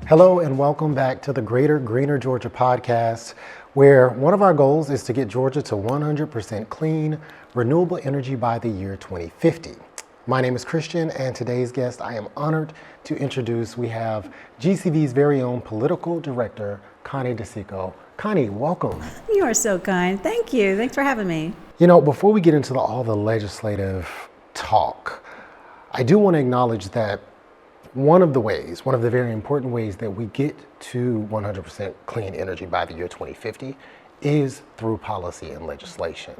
Hello and welcome back to the Greater Greener Georgia podcast, where one of our goals is to get Georgia to 100% clean, renewable energy by the year 2050. My name is Christian, and today's guest I am honored to introduce. We have GCV's very own political director, Connie Di Cicco. Connie, welcome. You are so kind. Thank you. Thanks for having me. You know, before we get into all the legislative talk, I do want to acknowledge that one of the very important ways that we get to 100% clean energy by the year 2050 is through policy and legislation.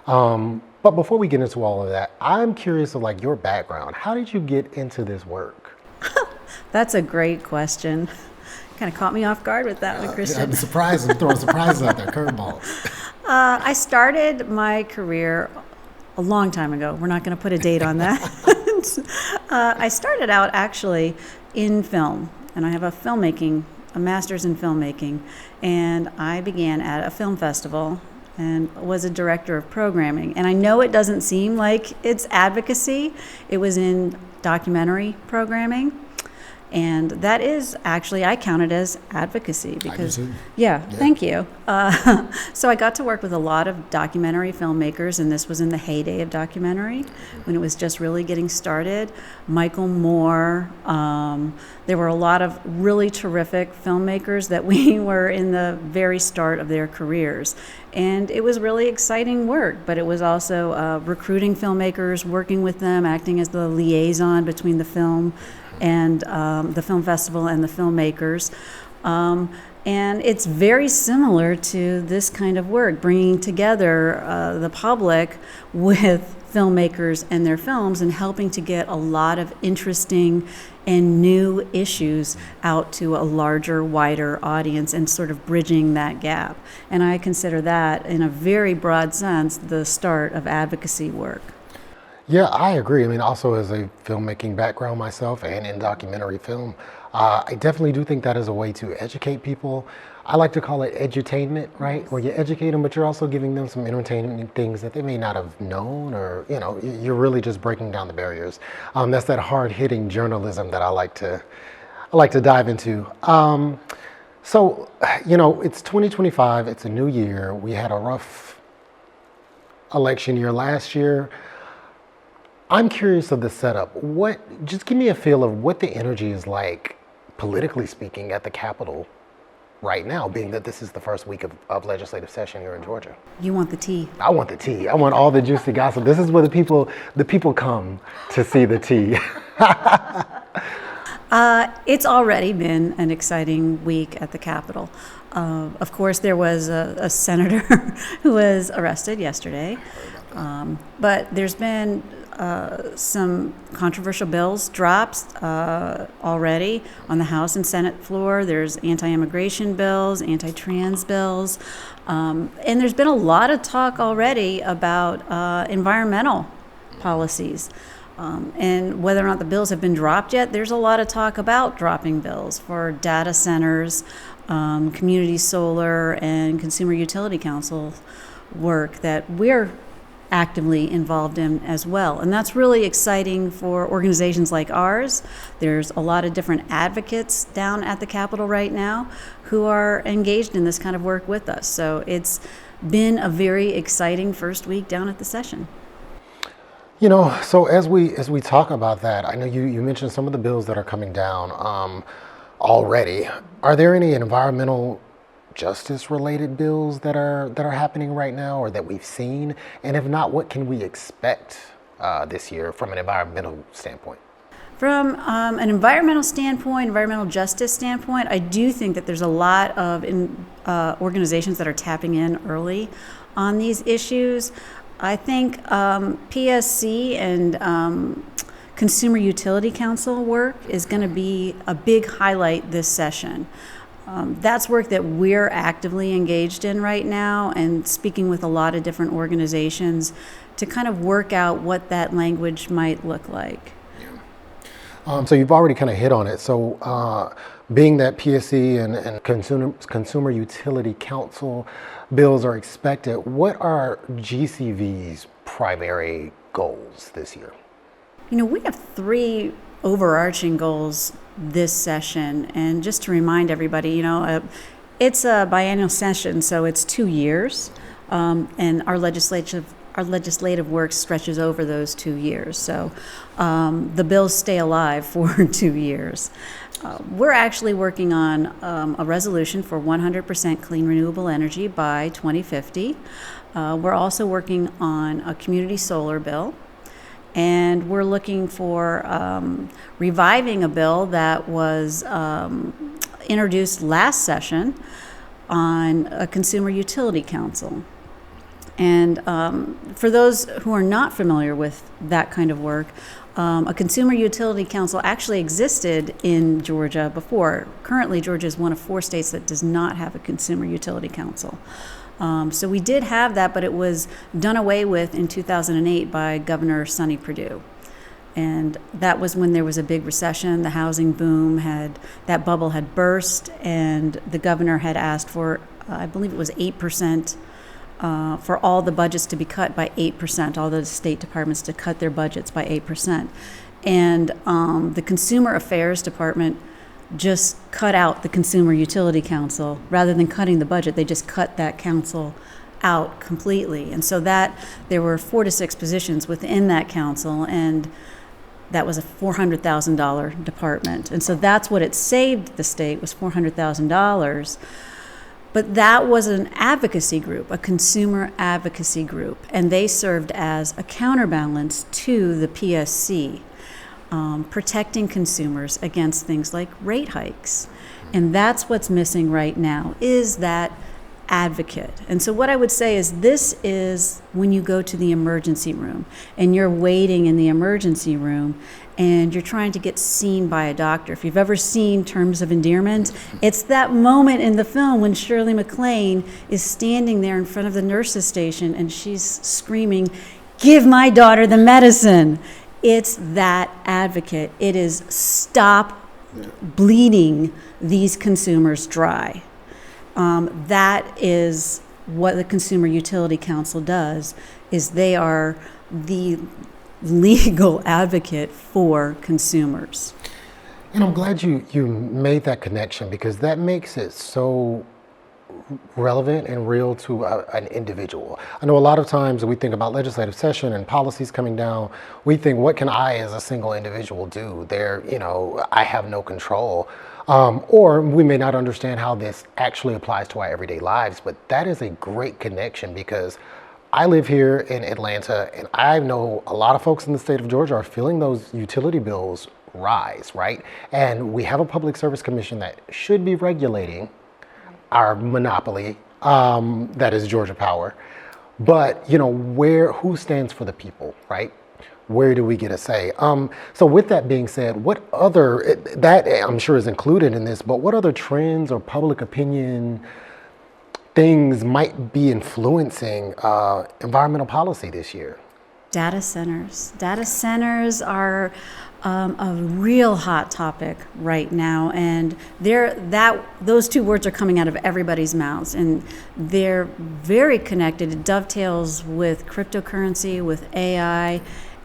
But before we get into all of that, I'm curious of your background. How did you get into this work? That's a great question. Kind of caught me off guard with that one, Christian. I'm surprised. I'm throwing surprises out there, curveballs. I started my career a long time ago. We're not going to put a date on that. I started out actually in film, and I have a master's in filmmaking, and I began at a film festival and was a director of programming. And I know it doesn't seem like it's advocacy. It was in documentary programming. And that is actually, I count it as advocacy because, yeah, thank you. So I got to work with a lot of documentary filmmakers, and this was in the heyday of documentary when it was just really getting started. Michael Moore, there were a lot of really terrific filmmakers that we were in the very start of their careers. And it was really exciting work, but it was also recruiting filmmakers, working with them, acting as the liaison between the film and the film festival and the filmmakers. And it's very similar to this kind of work, bringing together the public with filmmakers and their films and helping to get a lot of interesting and new issues out to a larger, wider audience and sort of bridging that gap. And I consider that, in a very broad sense, the start of advocacy work. Yeah, I agree. I mean, also as a filmmaking background myself and in documentary film, I definitely do think that is a way to educate people. I like to call it edutainment, right? Where you educate them, but you're also giving them some entertaining things that they may not have known, or, you're really just breaking down the barriers. That's that hard-hitting journalism that I like to dive into. So, it's 2025, it's a new year. We had a rough election year last year. I'm curious of the setup. Just give me a feel of what the energy is like, politically speaking, at the Capitol right now, being that this is the first week of legislative session here in Georgia. You want the tea? I want the tea. I want all the juicy gossip. This is where the people come to see the tea. It's already been an exciting week at the Capitol. Of course, there was a senator who was arrested yesterday, but there's been some controversial bills dropped already on the House and Senate floor. There's anti-immigration bills, anti-trans bills, and there's been a lot of talk already about environmental policies. And whether or not the bills have been dropped yet, there's a lot of talk about dropping bills for data centers, community solar, and Consumer Utility Council work that we're actively involved in as well. And that's really exciting for organizations like ours. There's a lot of different advocates down at the Capitol right now who are engaged in this kind of work with us. So it's been a very exciting first week down at the session. So as we talk about that, I know you mentioned some of the bills that are coming down already. Are there any environmental justice related bills that are happening right now or that we've seen? And if not, what can we expect this year from an environmental standpoint? From an environmental standpoint, environmental justice standpoint, I do think that there's a lot of organizations that are tapping in early on these issues. I think PSC and Consumer Utility Council work is going to be a big highlight this session. That's work that we're actively engaged in right now and speaking with a lot of different organizations to kind of work out what that language might look like. So you've already kind of hit on it. So being that PSC and Consumer Utility Council bills are expected, what are GCV's primary goals this year? We have three overarching goals this session. And just to remind everybody, it's a biennial session, so it's 2 years. And our legislative work stretches over those 2 years. So the bills stay alive for 2 years. We're actually working on a resolution for 100% clean renewable energy by 2050. We're also working on a community solar bill. And we're looking for reviving a bill that was introduced last session on a Consumer Utility Council. And for those who are not familiar with that kind of work, a Consumer Utility Council actually existed in Georgia before. Currently, Georgia is one of 4 states that does not have a Consumer Utility Council. So we did have that, but it was done away with in 2008 by Governor Sonny Perdue. And that was when there was a big recession. The housing boom that bubble had burst, and the governor had asked for, I believe it was 8%, for all the budgets to be cut by 8%, all the state departments to cut their budgets by 8%. And the Consumer Affairs Department just cut out the Consumer Utility Council. Rather than cutting the budget, they just cut that council out completely. And so that there were 4 to 6 positions within that council, and that was a $400,000 department. And so that's what it saved the state, was $400,000. But that was an advocacy group, a consumer advocacy group, and they served as a counterbalance to the PSC, protecting consumers against things like rate hikes. And that's what's missing right now, is that advocate. And so what I would say is, this is when you go to the emergency room and you're waiting in the emergency room and you're trying to get seen by a doctor. If you've ever seen Terms of Endearment, it's that moment in the film when Shirley MacLaine is standing there in front of the nurse's station and she's screaming, "Give my daughter the medicine." It's that advocate. It is stop bleeding these consumers dry. That is what the Consumer Utility Council does, is they are the legal advocate for consumers. And I'm glad you made that connection, because that makes it so relevant and real to an individual. I know a lot of times we think about legislative session and policies coming down, we think, what can I as a single individual do? I have no control. Or we may not understand how this actually applies to our everyday lives, but that is a great connection, because I live here in Atlanta, and I know a lot of folks in the state of Georgia are feeling those utility bills rise, right? And we have a Public Service Commission that should be regulating our monopoly, that is Georgia Power. But, who stands for the people, right? Where do we get a say? So with that being said, what other, that I'm sure is included in this, but what other trends or public opinion things might be influencing environmental policy this year? Data centers. Data centers are a real hot topic right now, and those 2 words are coming out of everybody's mouths, and they're very connected. It dovetails with cryptocurrency, with AI,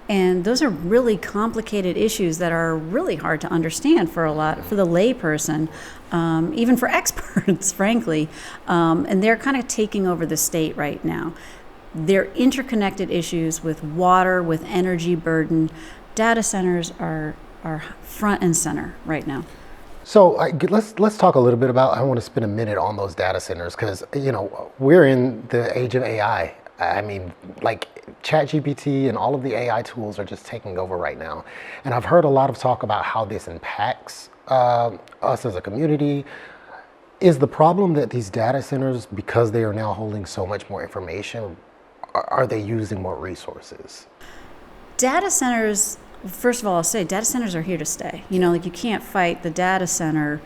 and those are really complicated issues that are really hard to understand for the layperson, even for experts, frankly. And they're kind of taking over the state right now. They're interconnected issues with water, with energy burden. Data centers are front and center right now. So let's talk a little bit about, I want to spend a minute on those data centers, because, we're in the age of AI. I mean, like ChatGPT and all of the AI tools are just taking over right now. And I've heard a lot of talk about how this impacts us as a community. Is the problem that these data centers, because they are now holding so much more information, are they using more resources? Data centers, first of all, I'll say data centers are here to stay. You can't fight the data center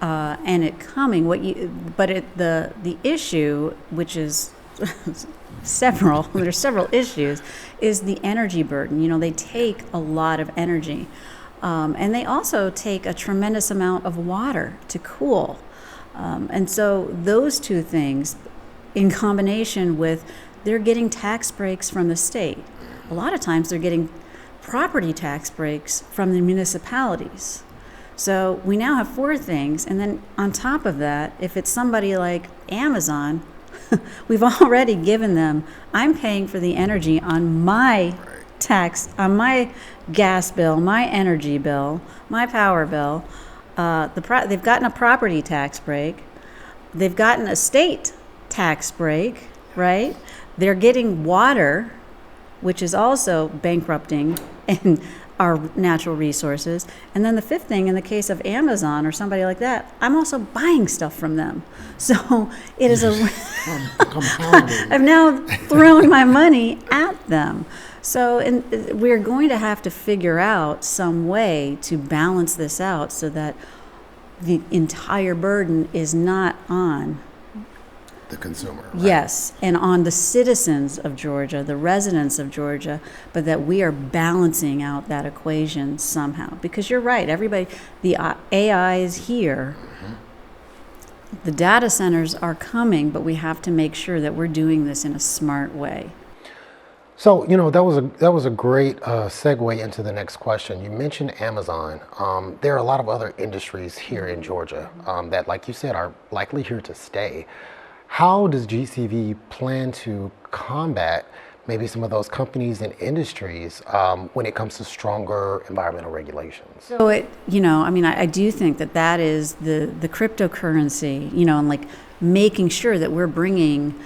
and it coming. The issue, which is there's several issues, is the energy burden. They take a lot of energy. And they also take a tremendous amount of water to cool. And so those two things, in combination with they're getting tax breaks from the state. A lot of times they're getting property tax breaks from the municipalities. So we now have four things. And then on top of that, if it's somebody like Amazon, we've already given them, I'm paying for the energy on my tax, on my gas bill, my energy bill, my power bill. They've gotten a property tax break. They've gotten a state tax break, right? They're getting water, which is also bankrupting in our natural resources. And then the fifth thing, in the case of Amazon or somebody like that, I'm also buying stuff from them. So it is I've now thrown my money at them. So we're going to have to figure out some way to balance this out so that the entire burden is not on the consumer. Right? Yes, and on the citizens of Georgia, the residents of Georgia, but that we are balancing out that equation somehow. Because you're right, everybody, the AI is here. Mm-hmm. The data centers are coming, but we have to make sure that we're doing this in a smart way. So, that was a great segue into the next question. You mentioned Amazon. There are a lot of other industries here in Georgia that, like you said, are likely here to stay. How does GCV plan to combat maybe some of those companies and industries when it comes to stronger environmental regulations? So I do think that is the cryptocurrency, and like making sure that we're bringing,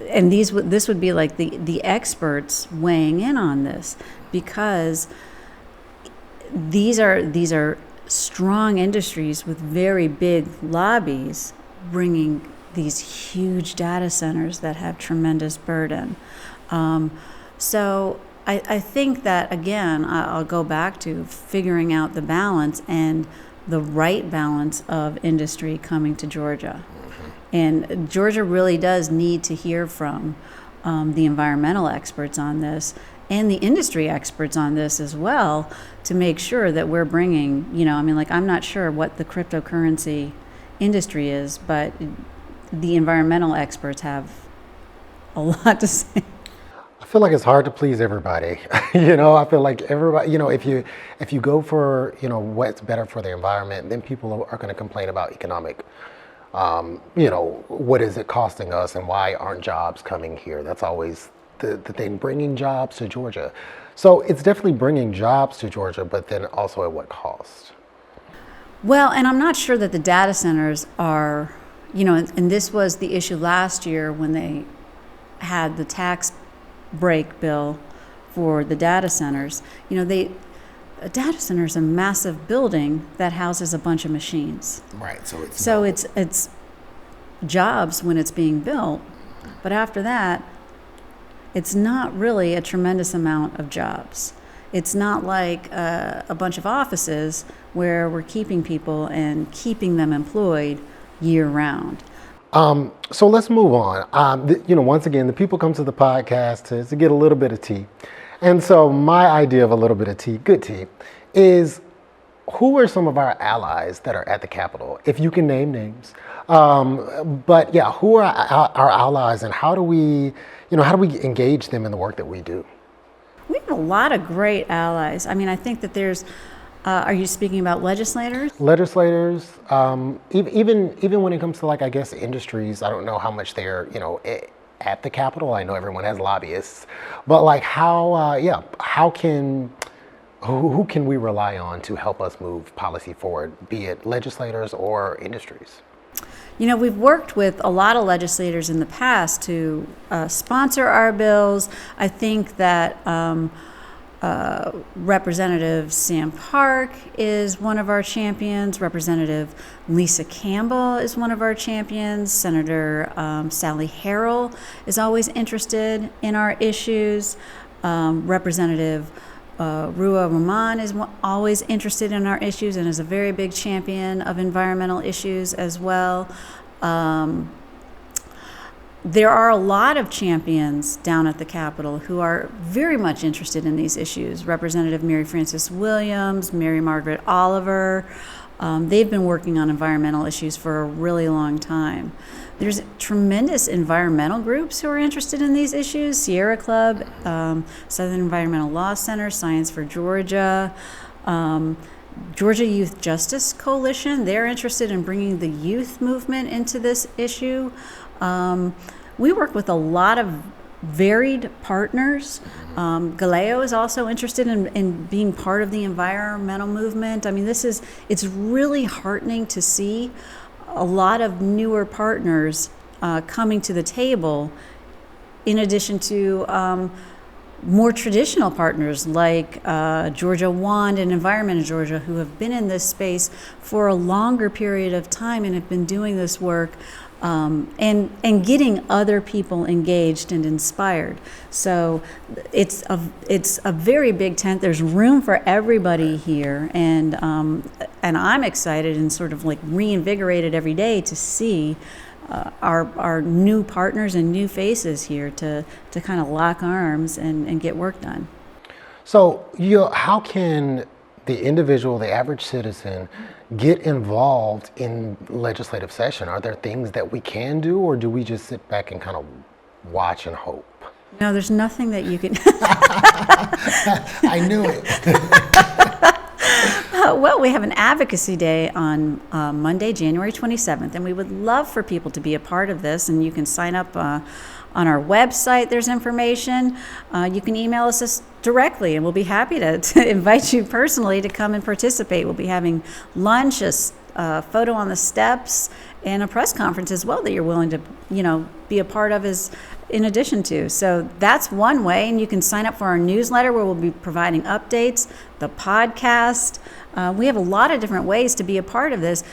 and this would be like the experts weighing in on this, because these are strong industries with very big lobbies bringing these huge data centers that have tremendous burden. So I think that, again, I'll go back to figuring out the balance and the right balance of industry coming to Georgia. And Georgia really does need to hear from the environmental experts on this and the industry experts on this as well, to make sure that we're bringing, I'm not sure what the cryptocurrency industry is, but the environmental experts have a lot to say. I feel like it's hard to please everybody. I feel like everybody, if you go for, what's better for the environment, then people are going to complain about economic, what is it costing us and why aren't jobs coming here? That's always the thing, bringing jobs to Georgia. So it's definitely bringing jobs to Georgia, but then also at what cost? Well, and I'm not sure that the data centers are, and this was the issue last year when they had the tax break bill for the data centers. A data center is a massive building that houses a bunch of machines. Right. So it's jobs when it's being built, but after that, it's not really a tremendous amount of jobs. It's not like a bunch of offices where we're keeping people and keeping them employed year round. So let's move on. Once again, the people come to the podcast to get a little bit of tea. And so my idea of a little bit of tea, good tea, is who are some of our allies that are at the Capitol? If you can name names. But yeah, who are our allies, and how do we engage them in the work that we do? We have a lot of great allies. I think that there's, are you speaking about legislators? Legislators, even when it comes to industries, I don't know how much they're, at the Capitol. I know everyone has lobbyists, but who can we rely on to help us move policy forward, be it legislators or industries? We've worked with a lot of legislators in the past to sponsor our bills. I think that Representative Sam Park is one of our champions. Representative Lisa Campbell is one of our champions. Senator Sally Harrell is always interested in our issues. Representative Ruwa Rahman is always interested in our issues and is a very big champion of environmental issues as well. there are a lot of champions down at the Capitol who are very much interested in these issues. Representative Mary Frances Williams, Mary Margaret Oliver, they've been working on environmental issues for a really long time. There's tremendous environmental groups who are interested in these issues. Sierra Club, Southern Environmental Law Center, Science for Georgia, Georgia Youth Justice Coalition. They're interested in bringing the youth movement into this issue. We work with a lot of varied partners. Galeo is also interested in being part of the environmental movement. I mean, it's really heartening to see a lot of newer partners coming to the table, in addition to more traditional partners like Georgia Wand and Environment in Georgia, who have been in this space for a longer period of time and have been doing this work and getting other people engaged and inspired. So it's a very big tent. There's room for everybody here, and I'm excited and sort of like reinvigorated every day to see our new partners and new faces here to kind of lock arms and get work done. So how can the individual, the average citizen, get involved in legislative session? Are there things that we can do, or do we just sit back and kind of watch and hope? No, there's nothing that you can. I knew it. Well, we have an advocacy day on Monday, January 27th, and we would love for people to be a part of this. And you can sign up on our website. There's information. You can email us directly, and we'll be happy to invite you personally to come and participate. We'll be having lunch, a photo on the steps, and a press conference as well that you're willing to, be a part of as in addition to. So that's one way, and you can sign up for our newsletter where we'll be providing updates, the podcast. We have a lot of different ways to be a part of this.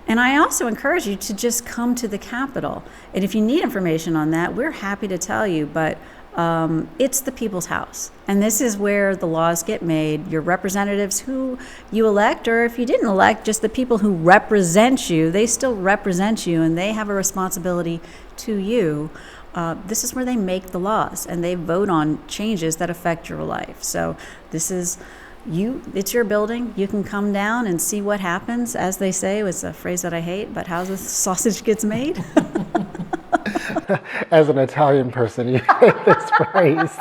And I also encourage you to just come to the Capitol. And if you need information on that, we're happy to tell you, but it's the people's house. And this is where the laws get made. Your representatives who you elect, or if you didn't elect, just the people who represent you, they still represent you, and they have a responsibility to you. This is where they make the laws, and they vote on changes that affect your life. So this is it's your building. You can come down and see what happens. As they say, it's a phrase that I hate, but how the sausage gets made. As an Italian person, you hate this phrase.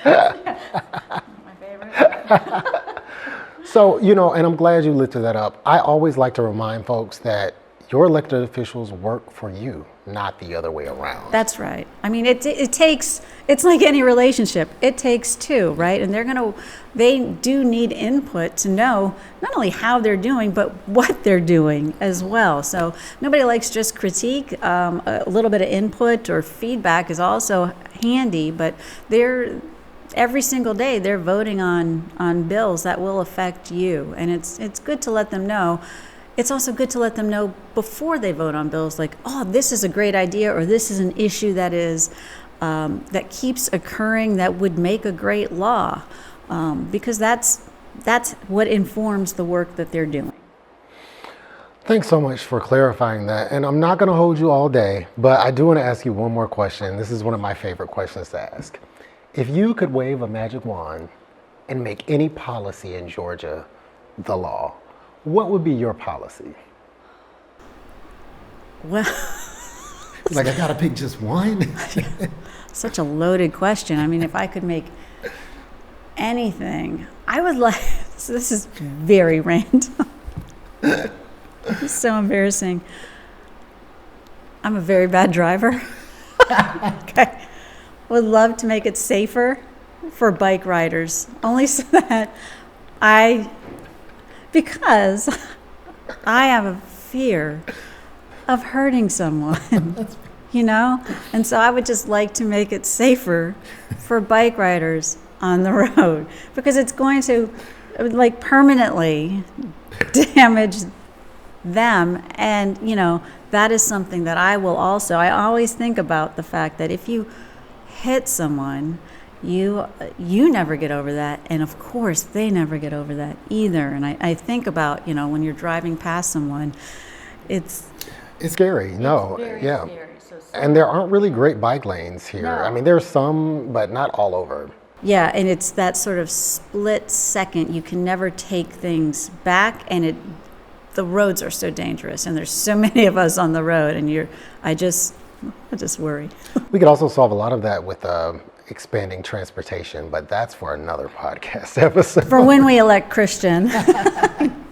My favorite. So, and I'm glad you lifted that up. I always like to remind folks that your elected officials work for you, not the other way around. That's right. I mean, it takes, it's like any relationship. It takes two, right? And they do need input to know not only how they're doing, but what they're doing as well. So nobody likes just critique. A little bit of input or feedback is also handy, but every single day they're voting on bills that will affect you. And it's good to let them know. It's also good to let them know before they vote on bills, like, oh, this is a great idea, or this is an issue that keeps occurring that would make a great law, because that's what informs the work that they're doing. Thanks so much for clarifying that. And I'm not going to hold you all day, but I do want to ask you one more question. This is one of my favorite questions to ask. If you could wave a magic wand and make any policy in Georgia the law, what would be your policy? Well, like, I gotta pick just one? Such a loaded question. I mean, if I could make anything, I would like, so this is very random. It's so embarrassing. I'm a very bad driver. Okay. Would love to make it safer for bike riders, only so that because I have a fear of hurting someone, And so I would just like to make it safer for bike riders on the road, because it's going to like permanently damage them. And, that is something that I always think about the fact that if you hit someone, you never get over that, and of course they never get over that either. And I think about when you're driving past someone, it's scary. No, it's very yeah. scary. So And there aren't really great bike lanes here. No. I mean, there's some, but not all over. Yeah, and it's that sort of split second. You can never take things back, and the roads are so dangerous, and there's so many of us on the road, and I just worry. We could also solve a lot of that with expanding transportation, but that's for another podcast episode. For when we elect Christian,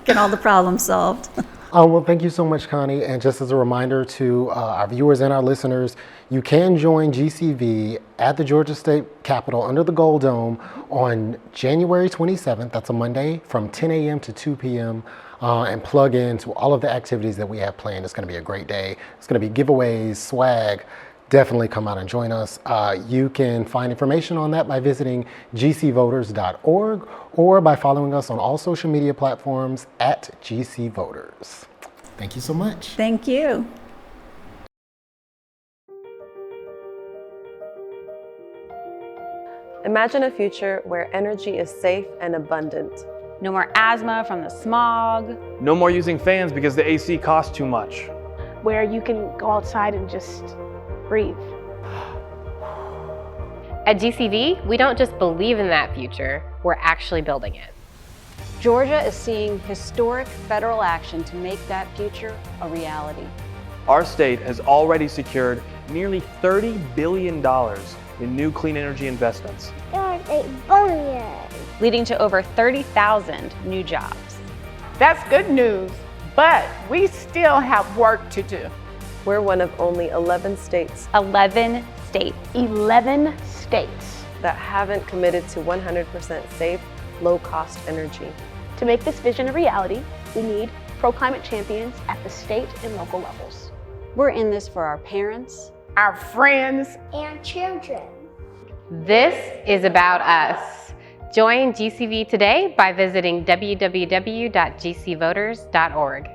get all the problems solved. Well, thank you so much, Connie. And just as a reminder to our viewers and our listeners, you can join GCV at the Georgia State Capitol under the Gold Dome on January 27th. That's a Monday from 10 a.m. to 2 p.m. And plug into all of the activities that we have planned. It's going to be a great day. It's going to be giveaways, swag. Definitely come out and join us. You can find information on that by visiting gcvoters.org or by following us on all social media platforms at GCVoters. Thank you so much. Thank you. Imagine a future where energy is safe and abundant. No more asthma from the smog. No more using fans because the AC costs too much. Where you can go outside and just breathe. At GCV, we don't just believe in that future, we're actually building it. Georgia is seeing historic federal action to make that future a reality. Our state has already secured nearly $30 billion in new clean energy investments. Leading to over 30,000 new jobs. That's good news, but we still have work to do. We're one of only 11 states 11 states. 11 states. that haven't committed to 100% safe, low-cost energy. To make this vision a reality, we need pro-climate champions at the state and local levels. We're in this for our parents, Our friends, and children. This is about us. Join GCV today by visiting www.gcvoters.org.